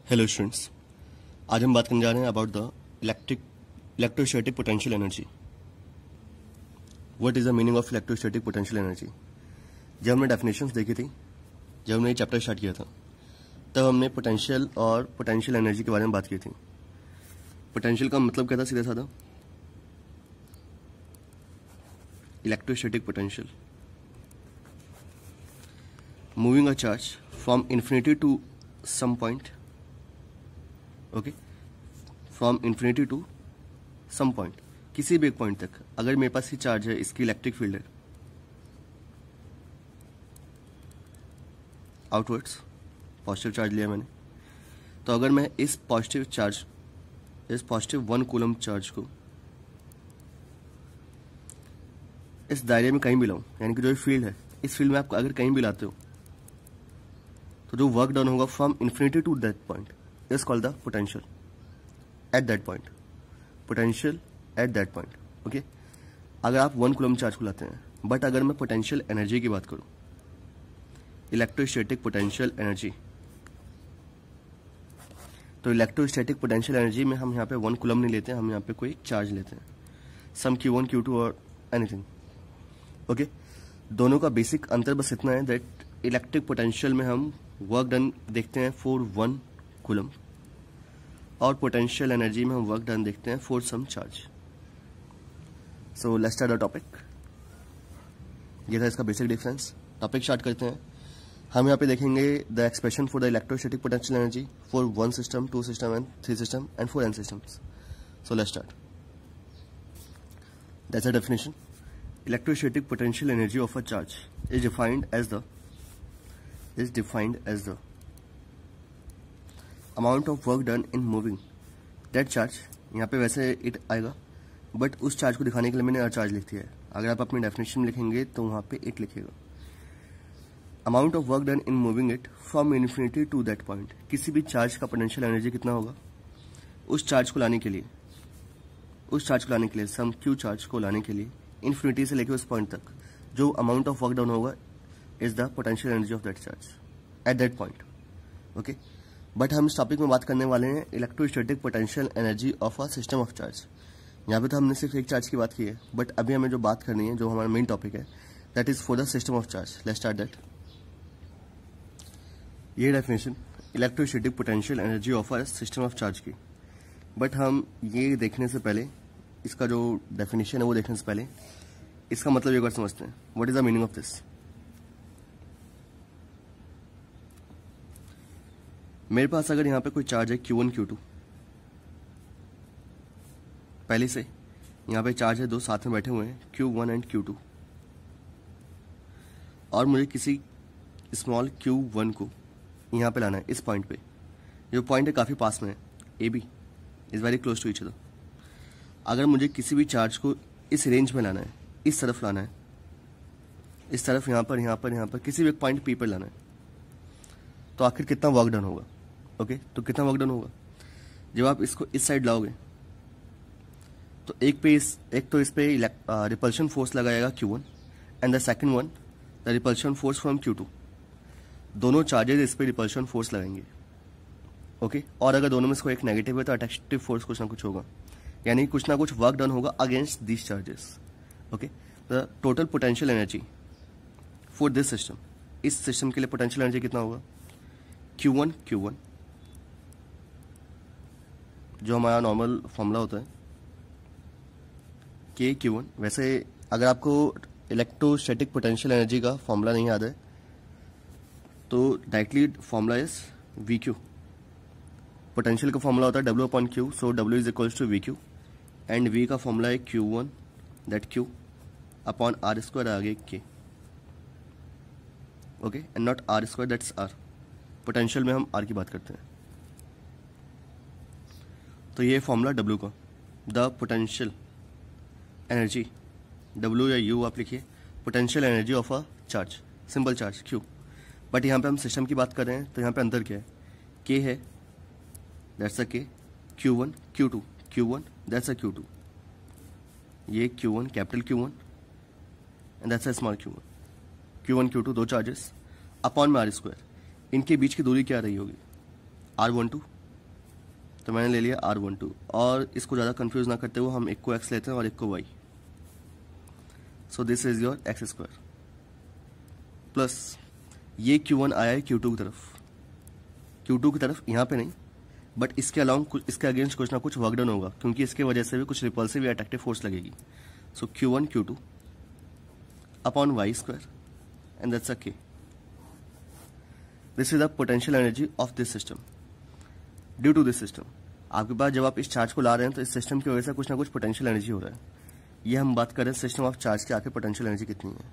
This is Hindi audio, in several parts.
हेलो स्टूडेंट्स, आज हम बात करने जा रहे हैं about the electrostatic potential energy. What is the meaning of electrostatic potential energy. जब हमने डेफिनेशंस देखी थी, जब हमने ये चैप्टर स्टार्ट किया था, तब हमने पोटेंशियल और पोटेंशियल एनर्जी के बारे में बात की थी। पोटेंशियल का मतलब क्या था, सीधा साधा electrostatic potential, moving a charge from infinity to some point, okay, from infinity to some point, किसी भी एक पॉइंट तक। अगर मेरे पास ये चार्ज है, इसकी इलेक्ट्रिक फील्ड है आउटवर्ड्स, पॉजिटिव चार्ज लिया मैंने, तो अगर मैं इस पॉजिटिव 1 कूलम चार्ज को इस दायरे में कहीं भी लाऊं, यानी कि जो फील्ड है, इस फील्ड में आप अगर कहीं भी लाते हो, तो जो वर्क डन होगा from infinity to that point is called the potential at that point, potential at that point, okay। अगर आप 1 कूलम चार्ज को लाते हैं, बट अगर मैं पोटेंशियल एनर्जी की बात करूं, इलेक्ट्रोस्टैटिक पोटेंशियल एनर्जी, तो इलेक्ट्रोस्टैटिक पोटेंशियल एनर्जी में हम यहाँ पे 1 कूलम नहीं लेते हैं, हम यहाँ पे कोई चार्ज लेते हैं, सम Q1 Q2 और एनीथिंग, ओके। दोनों का बेसिक अंतर बस इतना है दैट इलेक्ट्रिक पोटेंशियल में हम वर्क डन देखते हैं फॉर 1 कूलम, और पोटेंशियल एनर्जी में हम वर्क डन देखते हैं for some charge. So let's start the topic. ये था इसका बेसिक डिफरेंस। टॉपिक स्टार्ट करते हैं। हम यहाँ पे देखेंगे the expression for the electrostatic potential energy for 1 system, 2 system and 3 system and 4 n systems. So let's start. That's a definition. Electrostatic potential energy of a charge is defined as the amount of work done in moving that charge। यहाँ पे वैसे इट आएगा, बट उस चार्ज को दिखाने के लिए मैंने चार्ज लिख दिया है। अगर आप अपनी डेफिनेशन में लिखेंगे तो वहाँ पे इट लिखेगा। Amount of work done in moving it from infinity to that point, किसी भी चार्ज का पोटेंशियल एनर्जी कितना होगा उस चार्ज को लाने के लिए, सम क्यू चार्ज को लाने के लिए इन्फिनिटी से लेकर उस पॉइंट तक जो अमाउंट ऑफ वर्क डन होगा is the potential energy of that charge at that point, okay. But हम इस टॉपिक में बात करने वाले हैं electrostatic potential energy of a system of charge. यहाँ पे तो हमने सिर्फ एक चार्ज की बात की है, बट अभी हमें जो बात करनी है, जो हमारा मेन टॉपिक है, that is for the system of charge. Let's start that. ये definition electrostatic potential energy of a system of charge की, बट हम ये देखने से पहले, इसका जो डेफिनेशन है वो देखने से पहले इसका मतलब एक बार समझते हैं। What is the meaning of this. मेरे पास अगर यहाँ पे कोई चार्ज है Q1 Q2, पहले से यहाँ पे चार्ज है, दो साथ में बैठे हुए हैं Q1 एंड Q2, और मुझे किसी स्मॉल Q1 को यहाँ पे लाना है इस पॉइंट पे। जो पॉइंट है काफ़ी पास में है, AB is very close to each other. अगर मुझे किसी भी चार्ज को इस रेंज में लाना है, इस तरफ लाना है, इस तरफ, यहाँ पर किसी भी एक पॉइंट P पर लाना है, तो आखिर कितना वर्क डन होगा, ओके। तो कितना वर्क डन होगा जब आप इसको इस साइड लाओगे, तो एक तो इस पे रिपल्शन फोर्स लगाएगा Q1 and the second one the repulsion force from Q2। दोनों चार्जेस इस पे रिपल्शन फोर्स लगाएंगे, ओके। और अगर दोनों में से कोई एक नेगेटिव है तो अट्रैक्टिव फोर्स कुछ ना कुछ होगा, यानी कुछ ना कुछ वर्क डन होगा against this charges, okay. The total potential energy for this system, इस सिस्टम के लिए पोटेंशियल एनर्जी कितना होगा Q1 जो हमारा नॉर्मल फॉर्मूला होता है Q1। वैसे अगर आपको इलेक्ट्रोस्टैटिक पोटेंशियल एनर्जी का फॉर्मूला नहीं याद है तो directly formula is VQ। Potential का फॉर्मूला होता है W/Q, so W is equals to VQ, and V का फॉर्मूला है Q1 that Q upon R square, आगे K, okay, and not R square that's R। पोटेंशियल में हम R की बात करते हैं। तो ये फॉर्मूला W का, द पोटेंशियल एनर्जी, W या U आप लिखिए, potential energy of a charge, simple charge Q। But यहाँ पे हम सिस्टम की बात कर रहे हैं, तो यहाँ पे अंतर क्या है, K है, that's a K, Q1 Q1 that's a Q2, ये Q1 capital Q1 and that's a small Q1 Q2 दो चार्जेस अपॉन में R स्क्वायर। इनके बीच की दूरी क्या रही होगी R12 तो मैंने ले लिया R12, और इसको ज़्यादा कंफ्यूज ना करते हुए हम एक को x लेते हैं और एक को y। So this is your x² plus ये Q1 आया है Q2 की तरफ, Q2 की तरफ यहाँ पे नहीं, बट इसके अलाउंग इसके अगेंस्ट कुछ ना कुछ वर्क डन होगा, क्योंकि इसके वजह से भी कुछ रिपल्सिव या अट्रैक्टिव फोर्स लगेगी। सो Q1 Q2 अपॉन y² and that's a k। This is the potential energy of this system due to this system. आपके पास जब आप इस चार्ज को ला रहे हैं तो इस सिस्टम की वजह से कुछ ना कुछ पोटेंशियल एनर्जी हो रहा है। ये हम बात कर रहे हैं सिस्टम ऑफ चार्ज के आखिर पोटेंशियल एनर्जी कितनी है।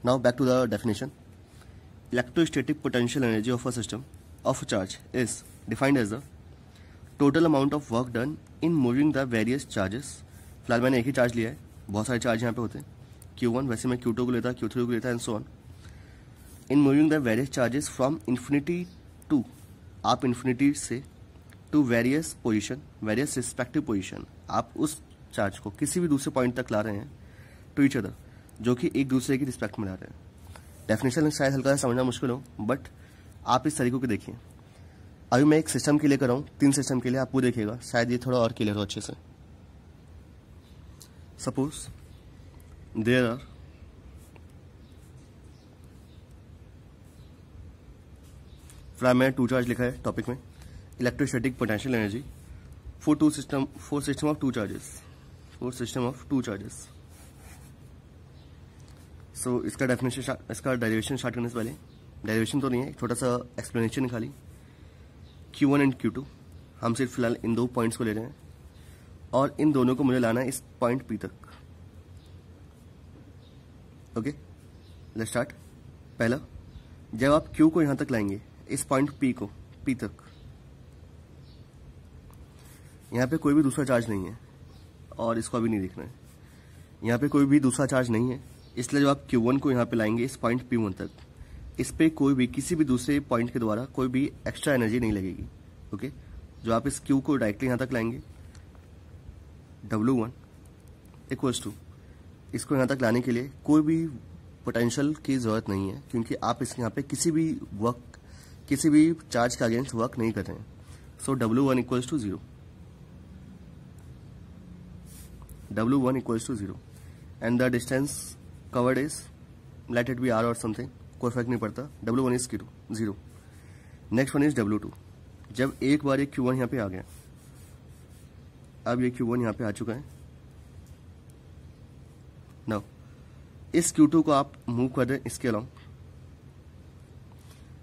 Now back to the definition. Electrostatic potential energy of a system of a charge is defined as the total amount of work done in moving the various charges. फिलहाल मैंने एक ही चार्ज लिया है, बहुत सारे चार्ज यहाँ पे होते हैं Q1, वैसे मैं Q2 को लेता, Q3 को लेता and so on. In moving the various charges from infinity to, आप इन्फिनिटी से to various position, various respective position, आप उस चार्ज को किसी भी दूसरे पॉइंट तक ला रहे हैं टू ईच अदर, जो कि एक दूसरे की रिस्पेक्ट में ला रहे हैं। डेफिनेशन शायद हल्का सा समझना मुश्किल हो, बट आप इस तरीकों को देखिए। अभी मैं एक सिस्टम के लिए कर रहा हूँ, 3 सिस्टम के लिए, आप वो देखिएगा, शायद ये थोड़ा और क्लियर हो अच्छे से। सपोज देयर आर फ्रॉम में 2 चार्ज लिखा है टॉपिक में, electrostatic potential energy for system of 2 charges. So इसका डेफिनेशन, इसका डेरिवेशन स्टार्ट करने से पहले, डेरिवेशन तो नहीं है, एक छोटा सा एक्सप्लेनेशन निकाली। Q1 एंड Q2 हम सिर्फ फिलहाल इन 2 पॉइंट्स को ले रहे हैं, और इन दोनों को मुझे लाना है इस पॉइंट P तक। Okay, let's start. पहला, जब आप Q को यहां तक लाएंगे, इस पॉइंट P तक, यहाँ पे कोई भी दूसरा चार्ज नहीं है, और इसको अभी नहीं देखना है, यहाँ पे कोई भी दूसरा चार्ज नहीं है, इसलिए जब आप Q1 को यहाँ पे लाएंगे इस पॉइंट P1 तक, इस पे कोई भी किसी भी दूसरे पॉइंट के द्वारा कोई भी एक्स्ट्रा एनर्जी नहीं लगेगी। ओके, जो आप इस Q को डायरेक्टली यहाँ तक लाएंगे, W1 इक्वल्स टू, इसको यहाँ तक लाने के लिए कोई भी पोटेंशियल की जरूरत नहीं है, क्योंकि आप इस यहाँ पे किसी भी चार्ज के अगेंस्ट वर्क नहीं कर रहे हैं। So W1 equals to 0, W1 equals to 0 and the distance covered is, let it be R और समथिंग, कोई फर्क नहीं पड़ता। W1 is 0। Next one is W2। जब एक बार ये Q1 यहाँ पे आ गया, अब ये Q1 यहाँ पे आ चुका है। नाउ इस Q2 को आप मूव कर दें इसके अलाउंग,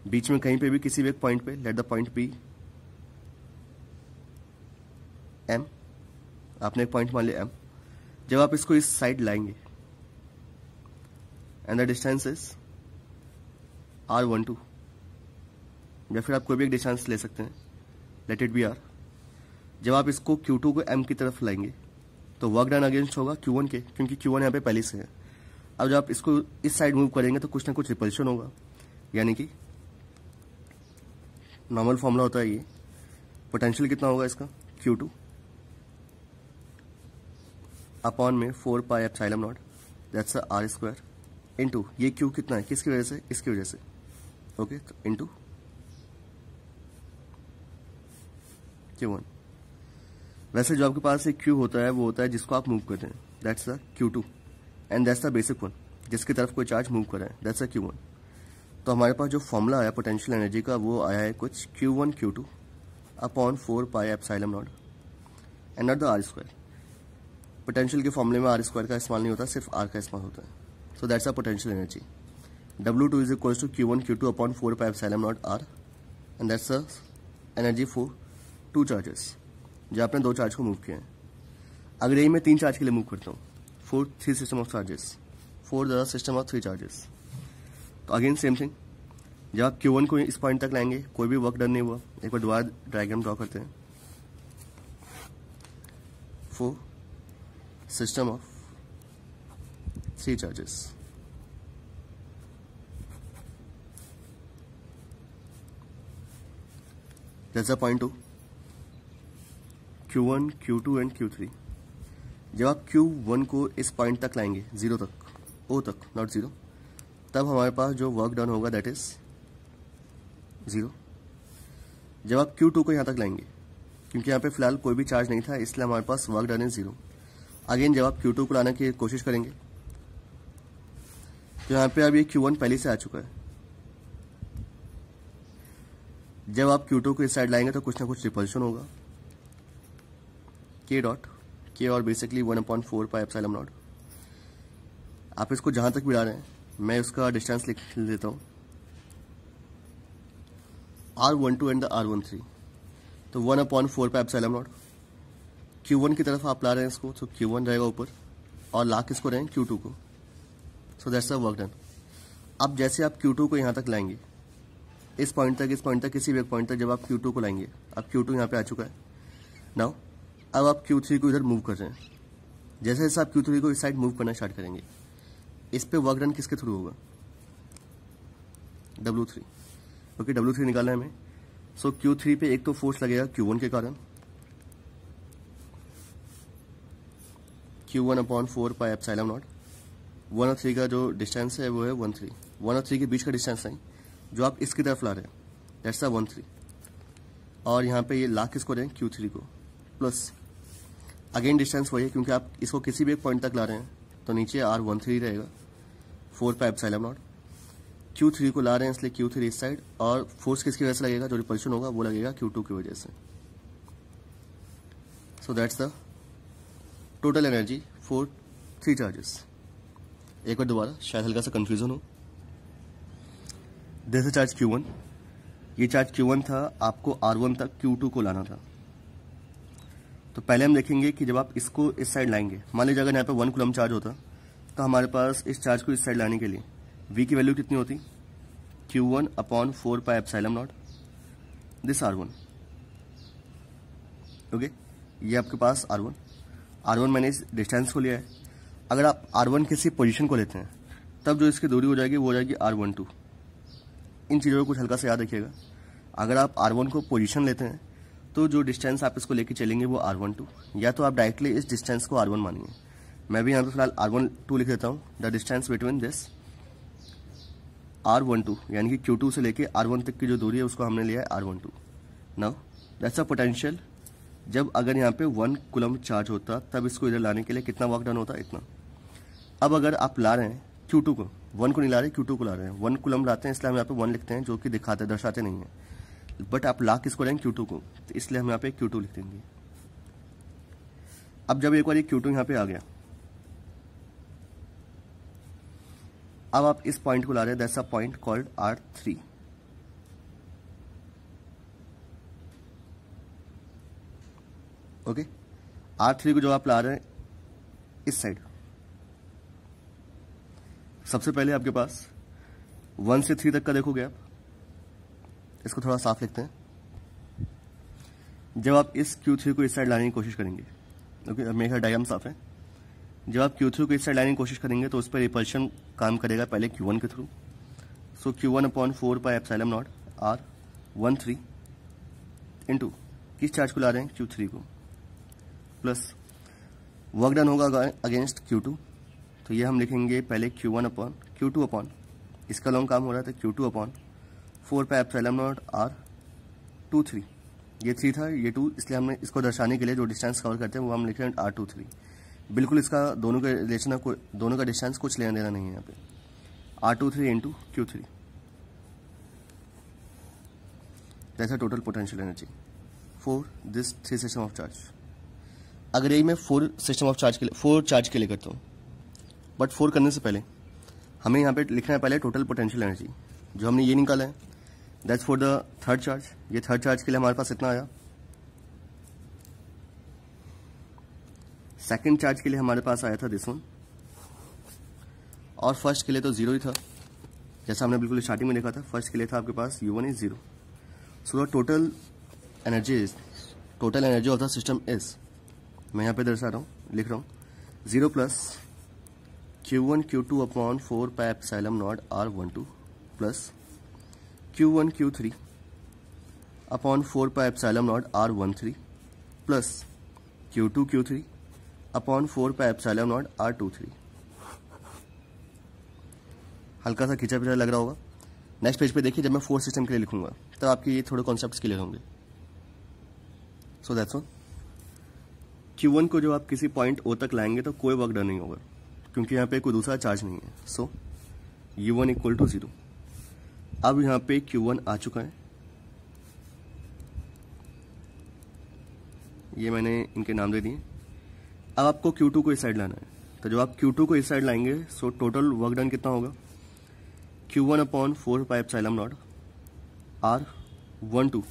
बीच में कहीं पे भी किसी भी एक पॉइंट पे, let the point P M, आपने एक पॉइंट मान लिया M। जब आप इसको इस साइड लाएंगे and the distance is R12, या फिर आप कोई भी एक डिस्टेंस ले सकते हैं, लेट इट बी R। जब आप इसको Q2 को M की तरफ लाएंगे तो वर्क डन अगेंस्ट होगा Q1 के, क्योंकि Q1 यहाँ पे पहले से है। अब जब आप इसको इस साइड मूव करेंगे तो कुछ ना कुछ रिपल्शन होगा, यानी कि नॉर्मल फॉर्मूला होता है ये, पोटेंशियल कितना होगा इसका, Q2 अपॉन में 4 pi epsilon not, that's R² into ये Q कितना है, किसकी वजह से, इसकी वजह से। ओके, तो इनटू Q1। वैसे जो आपके पास एक Q होता है वो होता है जिसको आप मूव करते हैं, that's the Q2 and that's the basic one, जिसकी तरफ कोई चार्ज मूव कर रहा है, दैट्स द Q1। तो हमारे पास जो फॉर्मूला आया पोटेंशियल एनर्जी का वो आया है कुछ Q1 Q2 upon 4 pi epsilon not and not the R²। Potential के फॉर्मूले में R² का इस्तेमाल नहीं होता, सिर्फ R का इस्तेमाल होता है। So that's a potential energy. W2 is equals to Q1 Q2 upon 4 pi epsilon naught R and that's the energy for 2 charges, जो आपने 2 चार्ज को मूव किया है। अगर यही मैं 3 चार्ज के लिए मूव करता हूँ, for 3 system of charges, for the system of 3 charges, तो अगेन सेम थिंग, जब आप Q1 को इस पॉइंट तक लाएंगे कोई भी वर्क डन नहीं हुआ। एक बार दोबारा डायग्राम ड्रॉ करते हैं। For system of 3 charges, that's the point 2, Q1, Q2 and Q3। जब आप Q1 को इस पॉइंट तक लाएंगे 0 तक, O तक, नॉट 0, तब हमारे पास जो वर्क डन होगा दैट इज 0। जब आप Q2 को यहाँ तक लाएंगे, क्योंकि यहाँ पे फिलहाल कोई भी चार्ज नहीं था, इसलिए हमारे पास वर्क डन इज 0। अगेन जब आप Q2 को लाने की कोशिश करेंगे तो यहाँ पे अब ये Q1 पहले से आ चुका है। जब आप Q2 को इस साइड लाएंगे तो कुछ ना कुछ रिपल्शन होगा, K डॉट K और बेसिकली 1/4 पाई एप्सिलॉन नॉट। आप इसको जहां तक भी ला रहे हैं, मैं उसका डिस्टेंस लिख देता हूँ, R12 एंड द R13, तो 1/4 पाई एप्सिलॉन नॉट। Q1 की तरफ आप ला रहे हैं इसको, तो Q1 रहेगा ऊपर और ला किसको रहे हैं, Q2 को। So that's the work done. अब जैसे आप Q2 को यहाँ तक लाएंगे, इस पॉइंट तक, किसी भी एक पॉइंट तक जब आप Q2 को लाएंगे, अब Q2 यहाँ पे आ चुका है। नाउ अब आप Q3 को इधर मूव कर रहे हैं। जैसे जैसे आप Q3 को इस साइड मूव करना स्टार्ट करेंगे, इस पे वर्क डन किसके थ्रू होगा, W3। ओके, W3 निकालना है हमें। सो Q3 पे एक तो फोर्स लगेगा Q1 के कारण, Q1/4 पाई एप्सिलॉन नॉट। 1 और 3 का जो डिस्टेंस है वो है 1/3। 1 और 3 के बीच का डिस्टेंस नहीं, जो आप इसकी तरफ ला रहे हैं, दैट्स द 1/3। और यहाँ पे ये ला किसको रहे हैं, Q3 को, प्लस अगेन डिस्टेंस वही है, क्योंकि आप इसको किसी भी एक पॉइंट तक ला रहे हैं तो नीचे R13 रहेगा, 4 पाई एप्सिलॉन नॉट। Q3 को ला रहे हैं इसलिए Q3 इस साइड, और फोर्स किसकी वजह से लगेगा, जो रिपल्शन होगा वो लगेगा Q2 की वजह से। So that's the total energy for 3 charges. एक बार दोबारा, शायद हल्का सा कंफ्यूजन हो। दिस इज चार्ज Q1, ये चार्ज Q1 था, आपको R1 तक Q2 को लाना था। तो पहले हम देखेंगे कि जब आप इसको इस साइड लाएंगे, मान लीजिए अगर यहाँ पे 1 कूलम चार्ज होता तो हमारे पास इस चार्ज को इस साइड लाने के लिए V की वैल्यू कितनी होती, Q1/4 pi epsilon not this R1। Okay, ये आपके पास R1 मैंने इस डिस्टेंस को लिया है। अगर आप R1 किसी पोजीशन को लेते हैं, तब जो इसकी दूरी हो जाएगी वो हो जाएगी R12। इन चीज़ों को कुछ हल्का सा याद रखिएगा। अगर आप R1 को पोजीशन लेते हैं तो जो डिस्टेंस आप इसको लेके चलेंगे वो R12, या तो आप डायरेक्टली इस डिस्टेंस को R1 मानिए। मैं भी यहाँ पे फिलहाल R12 लिख देता हूँ। The distance between this R12, यानी कि Q2 से लेके R1 तक की जो दूरी है उसको हमने लिया है R12। Now that's a potential. जब अगर यहाँ पे 1 कूलम चार्ज होता तब इसको इधर लाने के लिए कितना वर्क डन होता, इतना। अब अगर आप ला रहे हैं Q2 को, 1 को नहीं ला रहे, Q2 को ला रहे हैं, 1 कूलम लाते हैं इसलिए हम यहाँ पे 1 लिखते हैं, जो कि दिखाते दर्शाते नहीं है, बट आप ला किसको रहे हैं, Q2 को, तो इसलिए हम यहाँ पे Q2 लिख देंगे। अब जब एक बार ये Q2 यहाँ पे आ गया, अब आप इस पॉइंट को ला रहे हैं, that's a point called R3। Okay, R3 को जो आप ला रहे हैं इस साइड, सबसे पहले आपके पास 1 से 3 तक का देखोगे आप, इसको थोड़ा साफ लिखते हैं। जब आप इस Q3 को इस साइड लाने की कोशिश करेंगे, ओके, अब मेरा डायग्राम साफ है। जब आप Q3 को इस साइड लाने की कोशिश करेंगे तो उस पर रिपल्शन काम करेगा पहले Q1 के through. So Q1/4 pi epsilon not R13 into किस चार्ज को ला रहे हैं, Q3 को, प्लस वर्क डन होगा अगेंस्ट Q2। तो ये हम लिखेंगे पहले Q2 इसका लॉन्ग काम हो रहा था, Q2/4 pi epsilon not R23। ये 3 था, ये 2, इसलिए हमने इसको दर्शाने के लिए जो डिस्टेंस कवर करते हैं वो हम लिखे R23। बिल्कुल इसका दोनों का रिलेशन, दोनों का डिस्टेंस कुछ लेना देना नहीं है यहाँ पे। R23 into Q3, that's a total potential energy for this 3 system of charge. अगर यही मैं 4 सिस्टम ऑफ चार्ज के लिए 4 चार्ज के लिए करता हूँ, बट 4 करने से पहले हमें यहाँ पे लिखना है पहले टोटल पोटेंशियल एनर्जी, जो हमने ये निकाला है, that's for the third charge. ये थर्ड चार्ज के लिए हमारे पास इतना आया। सेकंड चार्ज के लिए हमारे पास आया था दिस वन, और फर्स्ट के लिए तो 0 ही था, जैसा हमने बिल्कुल स्टार्टिंग में देखा था। फर्स्ट के लिए था आपके पास U1 is 0। So the total energy of the system is, मैं यहाँ पे दर्शा रहा हूँ, लिख रहा हूँ, 0 plus Q1 Q2/4 pi epsilon not R12 plus Q1 Q3/4 pi epsilon not R13 plus Q2 Q3/4 pi epsilon not R23। हल्का सा खिंचा पिछा लग रहा होगा। नेक्स्ट पेज पे देखिए, जब मैं 4 सिस्टम के लिए लिखूंगा तब आपके ये थोड़े कॉन्सेप्ट्स क्लियर होंगे। So that's all. Q1 को जो आप किसी पॉइंट O तक लाएंगे तो कोई वर्क डन नहीं होगा, क्योंकि यहाँ पे कोई दूसरा चार्ज नहीं है। सो U1 इक्वल टू 0। अब यहाँ पे Q1 आ चुका है, ये मैंने इनके नाम दे दिए। अब आपको Q2 को इस साइड लाना है, तो जब आप Q2 को इस साइड लाएंगे सो टोटल वर्क डन कितना होगा, Q1 upon 4 pi epsilon not R12।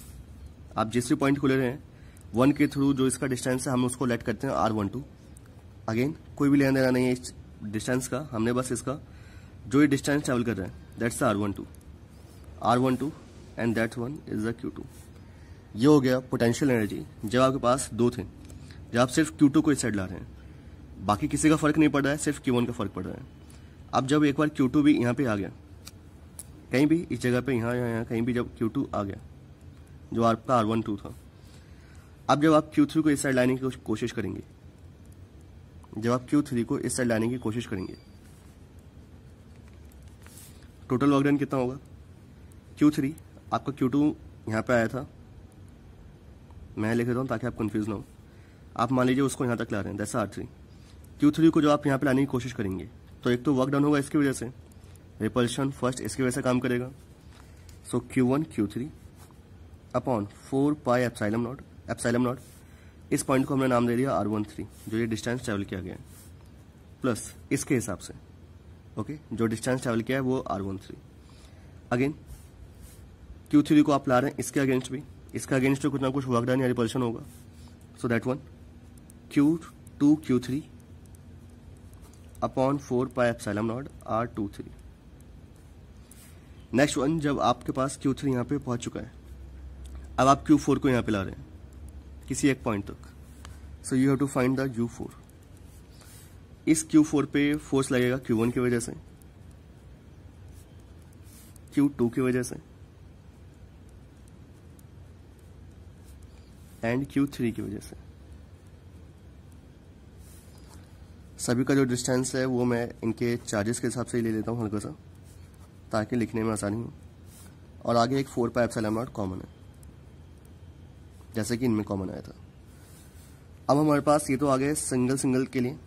आप जिस भी पॉइंट को ले रहे हैं 1 के थ्रू जो इसका डिस्टेंस है हम उसको लेट करते हैं R12। अगेन कोई भी लेना देना नहीं है इस डिस्टेंस का, हमने बस इसका जो ये डिस्टेंस ट्रैवल कर रहे हैं that's R12 and that one is the Q2। ये हो गया पोटेंशियल एनर्जी जब आपके पास दो थे, जब आप सिर्फ Q2 को इस साइड ला रहे हैं, बाकी किसी का फर्क नहीं पड़ रहा है, सिर्फ Q1 का फर्क पड़ रहा है। अब जब एक बार Q2 भी यहाँ पे आ गया, कहीं भी इस जगह पे यहाँ कहीं भी जब Q2 आ गया जो आपका R12 था, अब जब आप Q3 को इस साइड लाने की कोशिश करेंगे, जब आप Q3 को इस साइड लाने की कोशिश करेंगे, टोटल वर्क डन कितना होगा, Q3 आपका Q2 यहाँ पे आया था, मैं लिख देता हूँ ताकि आप कंफ्यूज ना हो। आप मान लीजिए उसको यहाँ तक ला रहे हैं दैट्स R3। Q3 को जो आप यहाँ पे लाने की कोशिश करेंगे तो एक तो वर्क डन होगा इसकी वजह से, रिपल्शन फर्स्ट इसकी वजह से काम करेगा। सो Q1 Q3 upon 4 pi epsilon not, इस पॉइंट को हमने नाम दे दिया R13 जो ये डिस्टेंस ट्रैवल किया गया है, प्लस इसके हिसाब से ओके जो डिस्टेंस ट्रैवल किया है वो R13। अगेन Q3 को आप ला रहे हैं इसके अगेंस्ट भी, इसका अगेंस्ट कुछ ना कुछ वर्क डन या रिपल्शन होगा। So that one Q2 Q3 upon 4 pi epsilon not R23। Next one, जब आपके पास Q3 यहाँ पे पहुंच चुका है, अब आप Q4 को यहाँ पे ला रहे हैं किसी एक पॉइंट तक। So you have to find the U4। इस Q4 पे फोर्स लगेगा Q1 की वजह से, Q2 की वजह से एंड Q3 की वजह से। सभी का जो डिस्टेंस है वो मैं इनके चार्जेस के हिसाब से ही ले लेता हूँ हल्का सा, ताकि लिखने में आसानी हो। और आगे एक 4 पाई एप्सिलॉन नॉट कॉमन है, जैसे कि इनमें कॉमन आया था। अब हमारे पास ये तो आ गए सिंगल के लिए,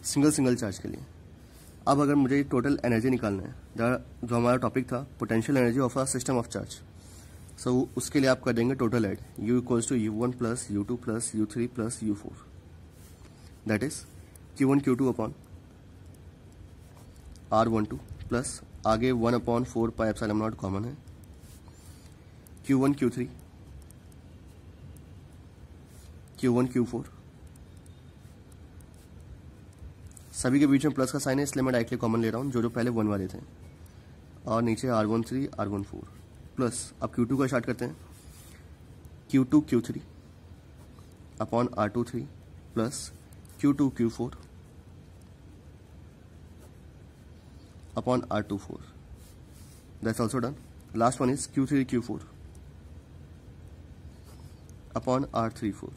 सिंगल चार्ज के लिए। अब अगर मुझे टोटल एनर्जी निकालना है, जो हमारा टॉपिक था potential energy of a system of charge, so उसके लिए आप कर देंगे total add U equals to U1 plus U2 plus U3 plus U4, that is Q1 Q2 upon R12 plus आगे 1 upon 4 pi epsilon naught common है, Q1 Q3 Q1 Q4, सभी के बीच में प्लस का साइन है इसलिए मैं डायरेक्टली कॉमन ले रहा हूँ जो पहले 1 वाले थे, और नीचे R13 R14 प्लस अब Q2 का स्टार्ट करते हैं, Q2 Q3 upon R23 plus Q2 Q4 upon R24, that's also done. Last one is Q3 Q4 upon R34।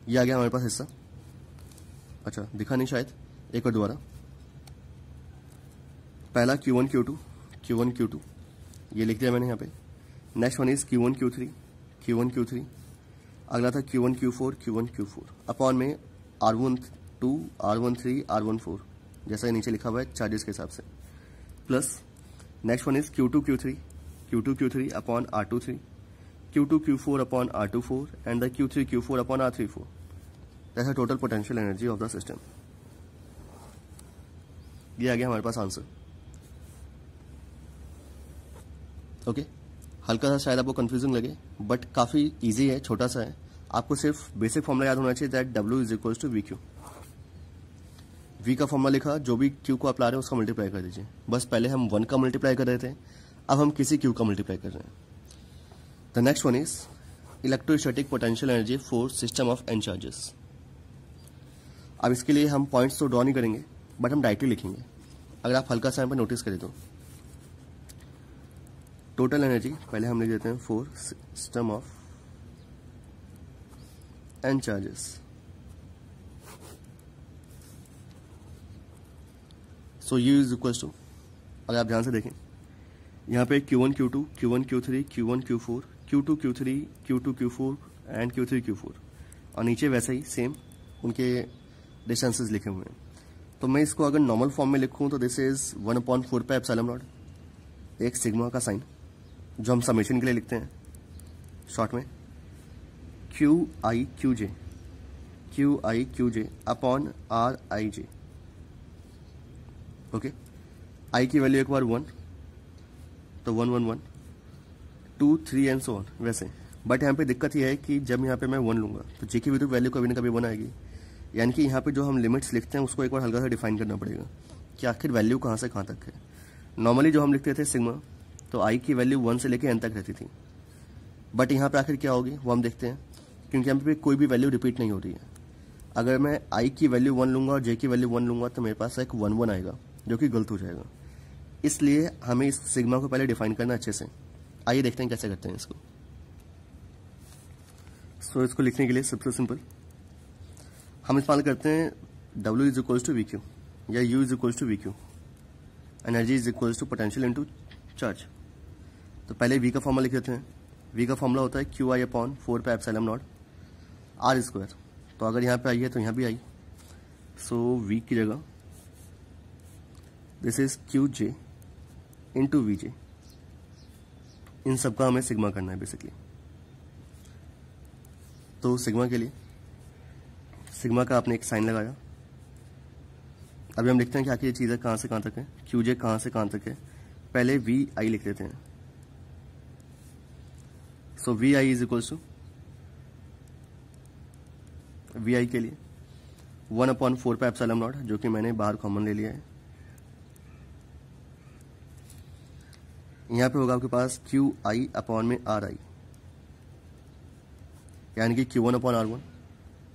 ये आ गया हमारे पास हिस्सा। अच्छा दिखा नहीं शायद, एक और दोबारा, पहला Q1 Q2 ये लिख दिया मैंने यहाँ पे। Next one is Q1 Q3 अगला था Q1 Q4 अपॉन में R12 R13 R14 जैसा नीचे लिखा हुआ है चार्जेस के हिसाब से, plus next one is Q2 Q3 upon R23 Q2 Q4 upon R24 and the Q3 Q4 upon R34। That's the total potential energy of the system. ये आ गया हमारे पास आंसर। ओके हल्का सा शायद आपको कंफ्यूजिंग लगे बट काफ़ी इजी है, छोटा सा है। आपको सिर्फ बेसिक फॉर्मूला याद होना चाहिए that W is equals to VQ। V का फॉर्मूला लिखा, जो भी Q को आप ला रहे हैं उसका मल्टीप्लाई कर दीजिए। बस पहले हम 1 का मल्टीप्लाई कर रहे थे, अब हम किसी Q का मल्टीप्लाई कर रहे हैं। The next one is electrostatic potential energy for system of n charges. अब इसके लिए हम पॉइंट्स तो ड्रॉ नहीं करेंगे बट हम डायरेक्टली लिखेंगे। अगर आप हल्का सा यहाँ पर नोटिस करें तो टोटल एनर्जी पहले हम लिख देते हैं for system of n charges. So U is equal to, अगर आप ध्यान से देखें यहाँ पे Q1 Q2 Q1 Q3 Q1 Q4 Q2 Q3 Q2 Q4 and Q3 Q4, और नीचे वैसे ही सेम उनके डिस्टेंसेस लिखे हुए हैं। तो मैं इसको अगर नॉर्मल फॉर्म में लिखूं तो this is 1/4 pi epsilon not, एक सिग्मा का साइन जो हम समेशन के लिए लिखते हैं शॉर्ट में, QI QJ अपॉन RIJ। ओके, आई की वैल्यू एक बार 1 तो 1 1 1 2 3 एंड सो ऑन वैसे। बट यहाँ पे दिक्कत यह है कि जब यहाँ पे मैं 1 लूँगा तो जे की वैल्यू कभी ना कभी 1 आएगी, यानी कि यहाँ पे जो हम लिमिट्स लिखते हैं उसको एक बार हल्का सा डिफाइन करना पड़ेगा कि आखिर वैल्यू कहाँ से कहाँ तक है। नॉर्मली जो हम लिखते थे सिग्मा, तो आई की वैल्यू 1 से लेकर n तक रहती थी, बट यहाँ पे आखिर क्या होगी वो हम देखते हैं, क्योंकि यहाँ पे कोई भी वैल्यू रिपीट नहीं हो रही है। अगर मैं आई की वैल्यू 1 लूँगा और जे की वैल्यू 1 लूँगा तो मेरे पास एक 1 1 आएगा जो कि गलत हो जाएगा। इसलिए हमें इस सिग्मा को पहले डिफाइन करना अच्छे से। आइए देखते हैं कैसे करते हैं इसको। सो इसको लिखने के लिए सबसे सिंपल हम इस्तेमाल करते हैं W is equals to VQ या U is equals to VQ, energy is equals to potential into charge. तो पहले V का फॉर्मूला लिख देते हैं। V का फॉर्मूला होता है QI upon 4 pi epsilon naught R square. तो अगर यहाँ पे आई है तो यहाँ भी आई, सो V की जगह this is QJ into VJ। इन सबका हमें सिग्मा करना है बेसिकली। तो सिग्मा के लिए सिग्मा का आपने एक साइन लगाया। अभी हम लिखते हैं कि आखिर ये चीज़ें कहाँ से कहाँ तक है, QJ कहाँ से कहाँ तक है। पहले VI लिख देते हैं। So VI is equals to VI के लिए 1/4 पाई एप्सिलॉन नॉट, जो कि मैंने बाहर कॉमन ले लिया है। यहाँ पे होगा आपके पास QI अपॉन में RI, यानी कि Q1 upon R1,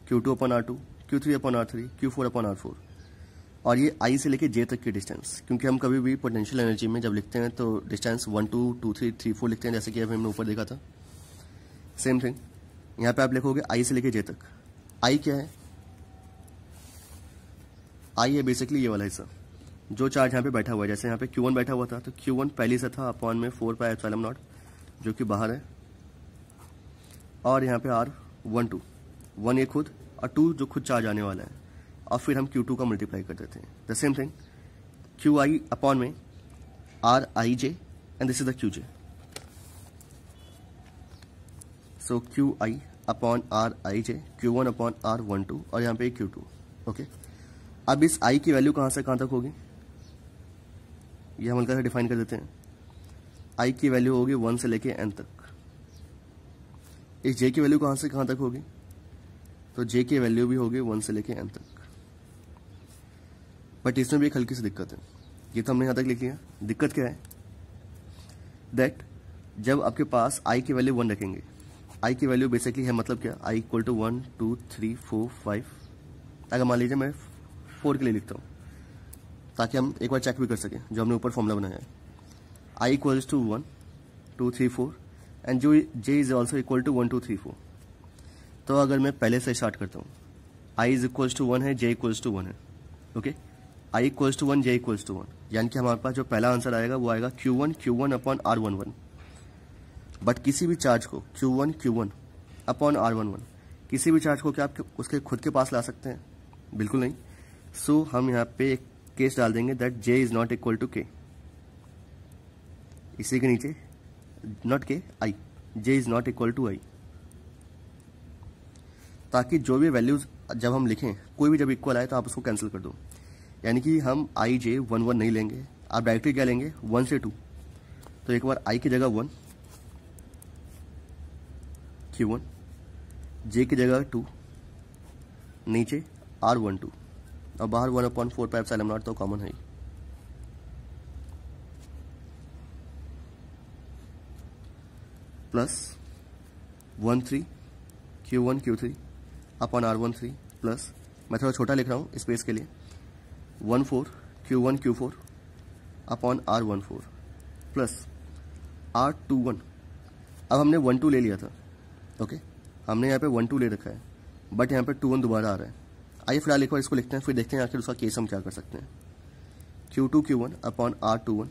Q2 upon R2, Q3 upon R3, Q4 upon R4। और ये I से लेके J तक की डिस्टेंस, क्योंकि हम कभी भी पोटेंशियल एनर्जी में जब लिखते हैं तो डिस्टेंस 1 2 2 3 3 4 लिखते हैं, जैसे कि अभी हमने ऊपर देखा था। सेम थिंग यहाँ पे आप लिखोगे I से लेके J तक। I क्या है? I है बेसिकली ये वाला हिस्सा जो चार्ज यहाँ पे बैठा हुआ है। जैसे यहाँ पे Q1 बैठा हुआ था तो Q1 पहले से था अपॉन में 4 पाई एप्सिलॉन नॉट जो कि बाहर है, और यहाँ पे R12 1 ये खुद और 2 जो खुद चार्ज आने वाला है, और फिर हम Q2 का मल्टीप्लाई कर देते हैं। The same thing QI upon में RIJ and this is the QJ। So QI upon RIJ, Q1 upon R12 और यहाँ पे Q2। ओके, अब इस I की वैल्यू कहाँ से कहाँ तक होगी ये हम हल्का सा डिफाइन कर देते हैं। I की वैल्यू होगी 1 से लेके n तक। इस J की वैल्यू कहाँ से कहाँ तक होगी, तो J की वैल्यू भी होगी 1 से लेके n तक। बट इसमें भी एक हल्की सी दिक्कत है, ये तो हमने यहाँ तक लिख लिया। दिक्कत क्या है दैट जब आपके पास I की वैल्यू 1 रखेंगे, I की वैल्यू बेसिकली है मतलब क्या, I इक्वल टू 1 2 3 4 5। अगर मान लीजिए मैं 4 के लिए लिखता हूँ ताकि हम एक बार चेक भी कर सकें जो हमने ऊपर फॉर्मूला बनाया है। I इक्वल्स टू 1 2 3 4 एंड जो J is also equal to 1 2 3 4। तो अगर मैं पहले से स्टार्ट करता हूँ, I इज इक्वल्स टू 1 है, J इक्वल्स टू 1 है। Okay, I equals to 1 J equals to 1, यानी कि हमारे पास जो पहला आंसर आएगा वो आएगा Q1 अपॉन R11। बट किसी भी चार्ज को Q1 अपॉन R11, किसी भी चार्ज को क्या आप उसके खुद के पास ला सकते हैं? बिल्कुल नहीं। सो हम यहाँ पे एक केस डाल देंगे that J is not equal to K। इसी के नीचे not K, I, J is not equal to I, ताकि जो भी वैल्यूज जब हम लिखें कोई भी जब इक्वल आए तो आप उसको कैंसिल कर दो। यानी कि हम I J 1 1 नहीं लेंगे, आप डायरेक्टली क्या लेंगे 1 से 2। तो एक बार I की जगह 1, Q1, J की जगह 2, नीचे R12 और बाहर 1/4 पाई एप्सिलॉन नॉट तो कॉमन है ही। Plus 1 3 Q1 Q3 upon R13 plus, मैं थोड़ा छोटा लिख रहा हूँ स्पेस के लिए, 1 4 Q1 Q4 upon R14 plus R21। अब हमने 1 2 ले लिया था। ओके, हमने यहाँ पे 1 2 ले रखा है, बट यहाँ पे 2 1 दोबारा आ रहा है। आइए फिलहाल एक बार इसको लिखते हैं, फिर देखते हैं आखिर उसका केस हम क्या कर सकते हैं। Q2 Q1 upon R21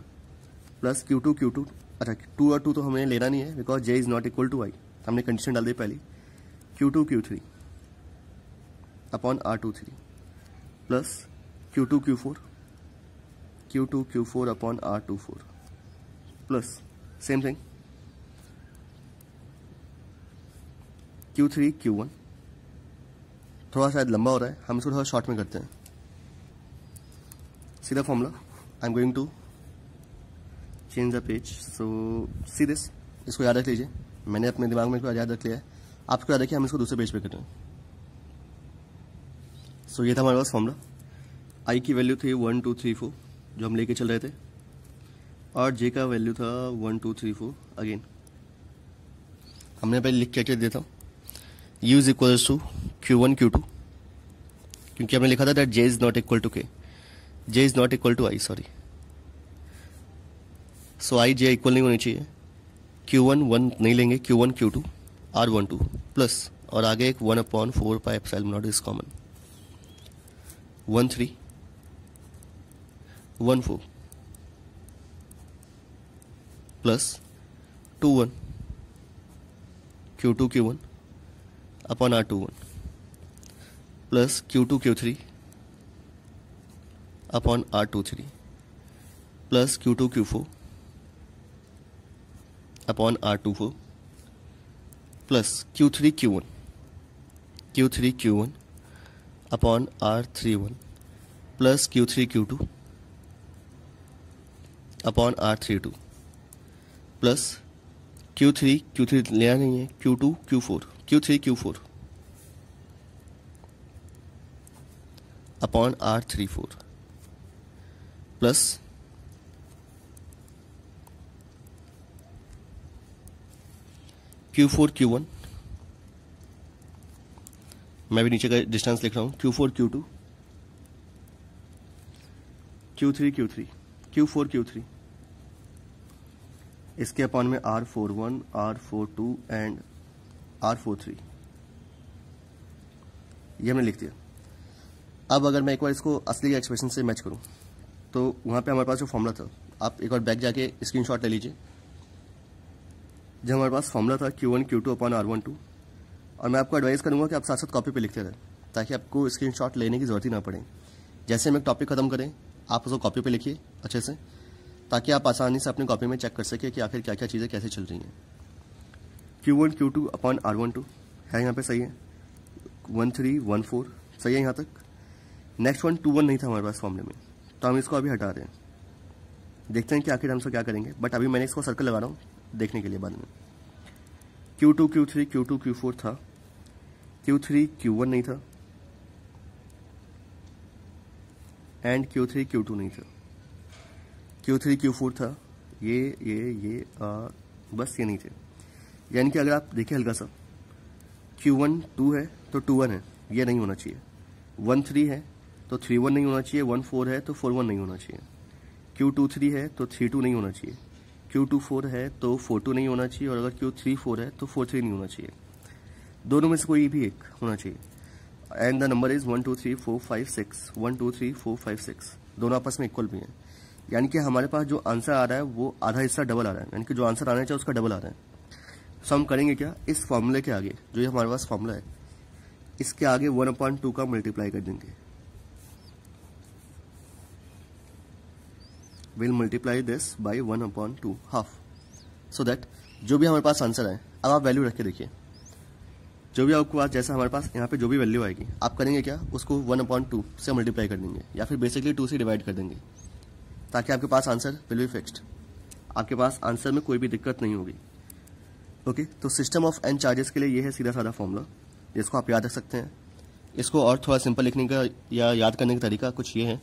plus Q2 Q2 अच्छा 2 और 2 तो हमें लेना नहीं है because J is not equal to I, हमने कंडीशन डाल दी पहली Q2 Q3 upon R23 plus Q2 Q4 upon R24 plus same thing Q3 Q1। थोड़ा शायद लंबा हो रहा है, हम इसको थोड़ा शॉर्ट में करते हैं। सीधा formula, I am going to change the page. So see this, इसको याद रख लीजिए, मैंने अपने दिमाग में इसको याद रख लिया है, आपको याद रखिए, हम इसको दूसरे पेज पे कर रहे हैं। सो ये था हमारे पास फॉर्मूला। आई की वैल्यू थी 1 2 3 4 जो हम लेके चल रहे थे, और जे का वैल्यू था 1 2 3 4 अगेन। हमने पहले लिख के दिया था U is equal to Q1 Q2, क्योंकि हमने लिखा था that J is not equal to K, J is not equal to I, sorry. So I J equal नहीं होनी चाहिए, Q1 1 नहीं लेंगे, Q1 Q2 R12 प्लस, और आगे एक 1/4 pi epsilon not is common, 1 3 1 4 plus 2 1 Q2 Q1 upon R21 plus Q2 Q3 upon R23 plus Q2 Q4 upon R24 plus Q3 Q1 upon R31 plus Q3 Q2 upon R32 plus Q3 लेना नहीं है, Q3 Q4 upon R34 plus Q4 Q1, मैं भी नीचे का डिस्टेंस लिख रहा हूँ, Q4 Q2 Q3 Q4 Q3, इसके अपॉन में R41 R42 एंड R43, ये हमने लिख दिया। अब अगर मैं एक बार इसको असली एक्सप्रेशन से मैच करूं, तो वहाँ पे हमारे पास जो फॉर्मूला था, आप एक बार बैक जाके स्क्रीनशॉट ले लीजिए। जब हमारे पास फॉर्मूला था Q1 Q2 अपॉन R12, और मैं आपको एडवाइस करूँगा कि आप साथ साथ कॉपी पे लिखते रहें, ताकि आपको स्क्रीनशॉट लेने की ज़रूरत ही ना पड़े। जैसे हम एक टॉपिक ख़त्म करें, आप उसको कॉपी पे लिखिए अच्छे से, ताकि आप आसानी से अपनी कॉपी में चेक कर सकें कि आखिर क्या क्या चीज़ें कैसे चल रही हैं। Q1 Q2 अपॉन R12 है यहाँ पे, सही है। 1 3 1 4 सही है यहाँ तक। नेक्स्ट 1 2 1 नहीं था हमारे पास फॉर्मूले में, तो हम इसको अभी हटा रहे हैं। देखते हैं कि आखिर हम इसको क्या करेंगे, बट अभी मैंने इसको सर्कल लगा रहा हूँ देखने के लिए बाद में। Q2 Q4 था, Q3 Q1 नहीं था, एंड Q3 Q2 नहीं था। Q3 Q4 था, ये बस ये नहीं थे। यानी कि अगर आप देखिए हल्का सा, Q1 2 है तो 2 1 है, ये नहीं होना चाहिए। 1 3 है तो 3 1 नहीं होना चाहिए। 1 4 है तो 4 1 नहीं होना चाहिए। Q2 3 है तो 3 2 नहीं होना चाहिए। Q2 4 है तो 4 2 नहीं होना चाहिए, और अगर Q3 4 है तो 4 3 नहीं होना चाहिए। दोनों में से कोई भी एक होना चाहिए। एंड द नंबर इज 1 2 3 4 5 6, 1 2 3 4 5 6, दोनों आपस में इक्वल भी हैं। यानी कि हमारे पास जो आंसर आ रहा है वो आधा हिस्सा डबल आ रहा है, यानी कि जो आंसर आना चाहिए उसका डबल आ रहा है। सो हम करेंगे क्या, इस फॉर्मूले के आगे जो ये हमारे पास फॉर्मूला है, इसके आगे 1/2 का मल्टीप्लाई कर देंगे। Will multiply this by 1/2 half, so that जो भी हमारे पास आंसर है, अब आप वैल्यू रख के देखिए, जो भी आपके पास, जैसा हमारे पास यहाँ पे जो भी वैल्यू आएगी, आप करेंगे क्या, उसको 1/2 से मल्टीप्लाई कर देंगे, या फिर बेसिकली 2 से डिवाइड कर देंगे, ताकि आपके पास आंसर विल बी फिक्स्ड। आपके पास आंसर में कोई भी दिक्कत नहीं होगी। ओके, तो सिस्टम ऑफ n चार्जेस के लिए ये है सीधा साधा फॉर्मूला, जिसको आप याद रख सकते हैं। इसको और थोड़ा सिंपल लिखने का या याद करने का तरीका कुछ ये है,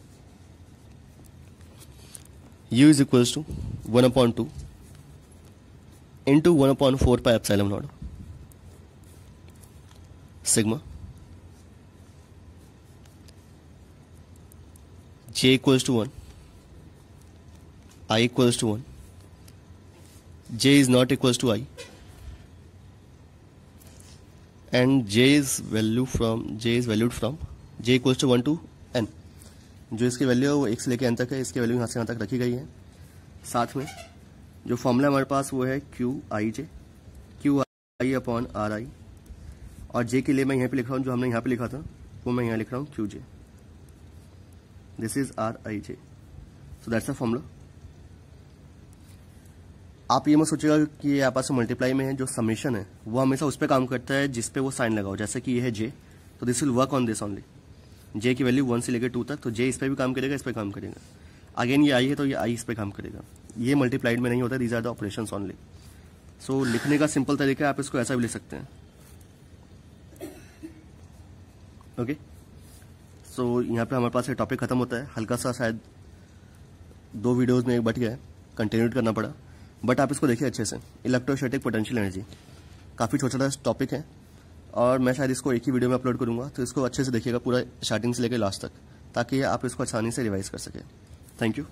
U is equals to 1/2 into 1/4 pi epsilon nought sigma J equals to 1, I equals to 1, J is not equals to I, and J is valued from J equals to 1 to n। जो इसकी वैल्यू है वो 1 से लेकर n तक है, इसकी वैल्यू यहाँ से यहाँ तक रखी गई है। साथ में जो फॉर्मूला हमारे पास वो है Q I J, Q I upon are आई, और जे के लिए मैं यहाँ पे लिख रहा हूँ, जो हमने यहाँ पे लिखा था वो मैं यहाँ लिख रहा हूँ Q J, this is are I J, so that's the formula. आप ये मत सोचिएगा कि ये आपस में मल्टीप्लाई में है, जो समेशन है वो हमेशा उस पर काम करता है जिस पे वो साइन लगा हो, जैसे कि ये है जे, तो this will work on this only, J की वैल्यू 1 से लेकर 2 तक, तो जे इस पर भी काम करेगा, इस पर काम करेगा। अगेन ये आई है तो ये आई इस पर काम करेगा, ये मल्टीप्लाइड में नहीं होता, these are the operations only. So लिखने का सिंपल तरीका है, आप इसको ऐसा भी लिख सकते हैं। ओके, सो यहाँ पे हमारे पास ये टॉपिक खत्म होता है। हल्का सा शायद 2 वीडियोज़ में एक बट गया है, कंटिन्यू करना पड़ा, बट आप इसको देखिए अच्छे से। इलेक्ट्रोस्टैटिक पोटेंशियल एनर्जी काफ़ी छोटा छोटा टॉपिक है, और मैं शायद इसको एक ही वीडियो में अपलोड करूँगा, तो इसको अच्छे से देखिएगा पूरा स्टार्टिंग से लेकर लास्ट तक, ताकि आप इसको आसानी से रिवाइज कर सकें। Thank you.